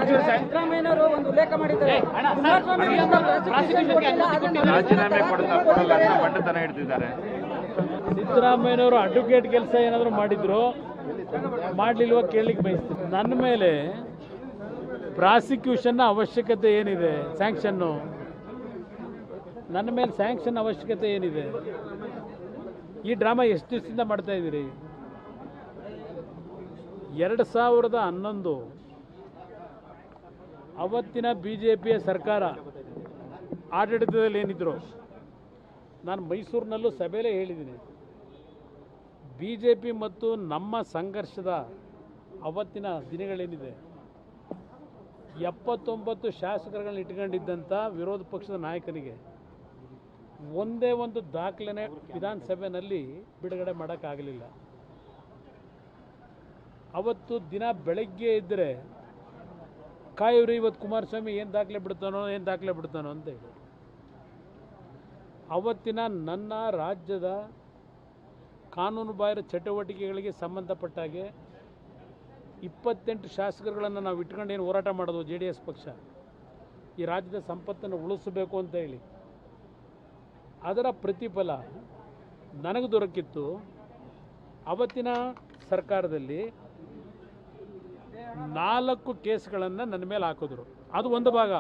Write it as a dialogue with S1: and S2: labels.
S1: ಸಿದ್ದರಾಮಯ್ಯನವರು ಒಂದು ಉಲ್ಲೇಖ ಮಾಡಿದ್ದಾರೆ,
S2: ರಾಜೀನಾಮೆ ಕೊಡಲ್ಲ ಅಂತ ಬಂಡತನ ಹಿಡ್ತಿದ್ದಾರೆ.
S3: ಸಿದ್ದರಾಮಯ್ಯನವರು ಅಡ್ವೊಕೇಟ್ ಕೆಲಸ ಏನಾದರೂ ಮಾಡಿದ್ರು ಮಾಡಲಿಲ್ವ ಕೇಳಲಿಕ್ಕೆ ಬಯಸ್ತೀನಿ. ನನ್ನ ಮೇಲೆ ಪ್ರಾಸಿಕ್ಯೂಷನ್ನ ಅವಶ್ಯಕತೆ ಏನಿದೆ? ಸ್ಯಾಂಕ್ಷನ್ನು ನನ್ನ ಮೇಲೆ ಸ್ಯಾಂಕ್ಷನ್ ಅವಶ್ಯಕತೆ ಏನಿದೆ? ಈ ಡ್ರಾಮಾ ಎಷ್ಟು ದಿವಸದಿಂದ ಮಾಡ್ತಾ ಇದ್ದೀರಿ? 2011 ಅವತ್ತಿನ BJPಯ ಸರ್ಕಾರ ಆಡಳಿತದಲ್ಲಿ ಏನಿದ್ರು, ನಾನು ಮೈಸೂರಿನಲ್ಲೂ ಸಭೆಯಲ್ಲೇ ಹೇಳಿದ್ದೀನಿ, BJP ಮತ್ತು ನಮ್ಮ ಸಂಘರ್ಷದ ಅವತ್ತಿನ ದಿನಗಳೇನಿದೆ, 79 ಶಾಸಕರುಗಳನ್ನ ಇಟ್ಕೊಂಡಿದ್ದಂಥ ವಿರೋಧ ಪಕ್ಷದ ನಾಯಕನಿಗೆ ಒಂದೇ ಒಂದು ದಾಖಲೆನೇ ವಿಧಾನಸಭೆಯಲ್ಲಿ ಬಿಡುಗಡೆ ಮಾಡೋಕ್ಕಾಗಲಿಲ್ಲ. ಅವತ್ತು ದಿನ ಬೆಳಗ್ಗೆ ಇದ್ದರೆ ಕಾಯೂರಿ ಇವತ್ತು ಕುಮಾರಸ್ವಾಮಿ ಏನು ದಾಖಲೆ ಬಿಡ್ತಾನೋ ಅಂತ ಹೇಳಿ ಅವತ್ತಿನ ನನ್ನ ರಾಜ್ಯದ ಕಾನೂನುಬಾಹಿರ ಚಟುವಟಿಕೆಗಳಿಗೆ ಸಂಬಂಧಪಟ್ಟಾಗೆ 28 ಶಾಸಕರುಗಳನ್ನು ನಾವು ಇಟ್ಕೊಂಡು ಏನು ಹೋರಾಟ ಮಾಡೋದು JDS ಪಕ್ಷ, ಈ ರಾಜ್ಯದ ಸಂಪತ್ತನ್ನು ಉಳಿಸಬೇಕು ಅಂತ ಹೇಳಿ, ಅದರ ಪ್ರತಿಫಲ ನನಗೆ ದೊರಕಿತ್ತು. ಅವತ್ತಿನ ಸರ್ಕಾರದಲ್ಲಿ 4 ಕೇಸ್ಗಳನ್ನು ನನ್ನ ಮೇಲೆ ಹಾಕಿದ್ರು. ಅದು ಒಂದು ಭಾಗ.